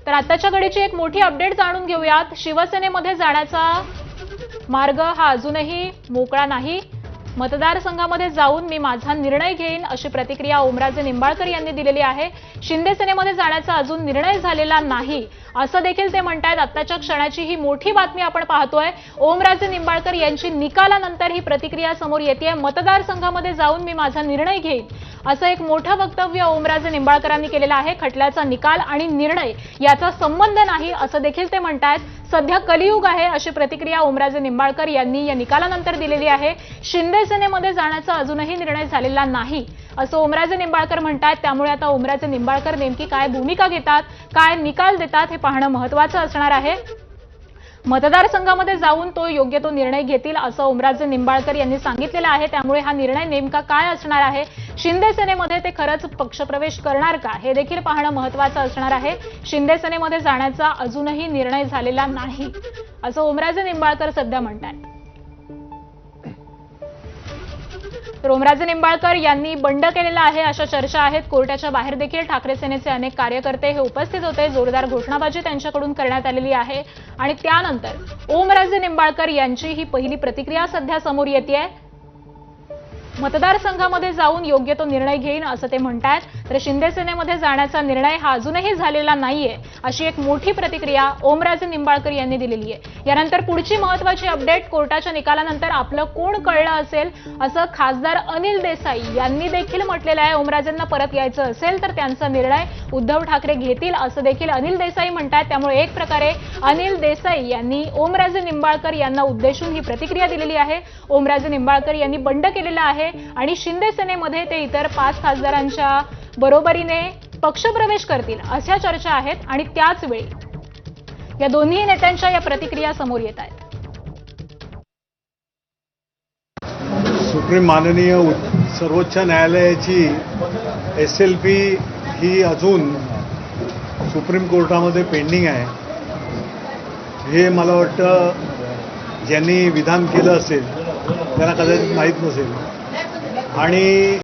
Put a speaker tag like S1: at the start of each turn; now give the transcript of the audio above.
S1: तर आताच्या घडीची एक मोठी अपडेट जाणून घेऊयात। शिवसेनेमध्ये जाण्याचा मार्ग हा अजूनही मोकळा नाही। मतदारसंघामध्ये जाऊन मी माझा निर्णय घेईन अशी प्रतिक्रिया ओमराजे निंबाळकर यांनी दिलेली आहे। शिंदे सेनेमध्ये जाण्याचा अजून निर्णय झालेला नाही असं देखील ते म्हणतात। आताच्या क्षणाची ही मोठी बातमी आपण पाहतोय। ओमराजे निंबाळकर यांची निकालानंतर ही प्रतिक्रिया समोर येतेय। मतदारसंघामध्ये जाऊन मी माझा निर्णय घेईन असं एक मोठं वक्तव्य ओमराजे निंबाळकरांनी केलेलं आहे। खटल्याचा निकाल आणि निर्णय याचा संबंध नाही असं देखील ते म्हणतात। सध्या कलियुग आहे अशी प्रतिक्रिया ओमराजे निंबाळकर यांनी या निकालानंतर दिलेली आहे। शिंदे सेनेमध्ये जाण्याचा अजूनही निर्णय झालेला नाही असं ओमराजे निंबाळकर म्हणतात। त्यामुळे आता ओमराजे निंबाळकर नेमकी काय भूमिका घेतात, काय निकाल देतात हे पाहणं महत्त्वाचं असणार आहे। मतदारसंघामध्ये जाऊन योग्य तो निर्णय घेतील असं ओमराजे निंबाळकर यांनी सांगितलेलं आहे। त्यामुळे हा निर्णय नेमका काय असणार आहे, शिंदे सेनेमध्ये ते खरंच पक्षप्रवेश करणार का हे देखील पाहणं महत्त्वाचं असणार आहे। शिंदे सेनेमध्ये जाण्याचा अजूनही निर्णय झालेला नाही असं ओमराजे निंबाळकर सध्या म्हणतात। तर ओमराजे निंबाळकर यांनी बंड केलेला आहे अशा चर्चा आहेत। कोर्टाच्या बाहेर देखील ठाकरे सेनेचे अनेक कार्यकर्ते हे उपस्थित होते। जोरदार घोषणाबाजी त्यांच्याकडून करण्यात आलेली आहे आणि त्यानंतर ओमराजे निंबाळकर यांची ही पहिली प्रतिक्रिया सध्या समोर येतेय। मतदारसंघामध्ये जाऊन योग्य तो निर्णय घेईन असं ते म्हणतात। तर शिंदे सेनेमध्ये जाण्याचा निर्णय हा अजूनही झालेला नाहीये अशी एक मोठी प्रतिक्रिया ओमराजे निंबाळकर यांनी दिलेली आहे। यानंतर पुढची महत्त्वाची अपडेट, कोर्टाच्या निकालानंतर आपलं कोण कळलं असेल असं खासदार अनिल देसाई यांनी देखील म्हटलेलं आहे। ओमराजेंना परत यायचं असेल तर त्यांचा निर्णय उद्धव ठाकरे घेतील असं देखील अनिल देसाई म्हणतात। त्यामुळे एक प्रकारे अनिल देसाई यांनी ओमराजे निंबाळकर यांना उद्देशून ही प्रतिक्रिया दिलेली आहे। ओमराजे निंबाळकर यांनी बंड केलेला आहे आणि शिंदे सेनेमध्ये ते इतर 5 खासदारांच्या बरोबरीने पक्षप्रवेश करतील अशा चर्चा आहेत आणि त्याच वेळी या दोन्ही नेत्यांच्या या प्रतिक्रिया समोर येत आहेत।
S2: सुप्रीम माननीय सर्वोच्च न्यायालयाची SLP ही अजून सुप्रीम कोर्टामध्ये पेंडिंग आहे। हे मला वाटतं ज्यांनी विधान केलं असेल त्यांना कदाचित माहीत नसेल आणि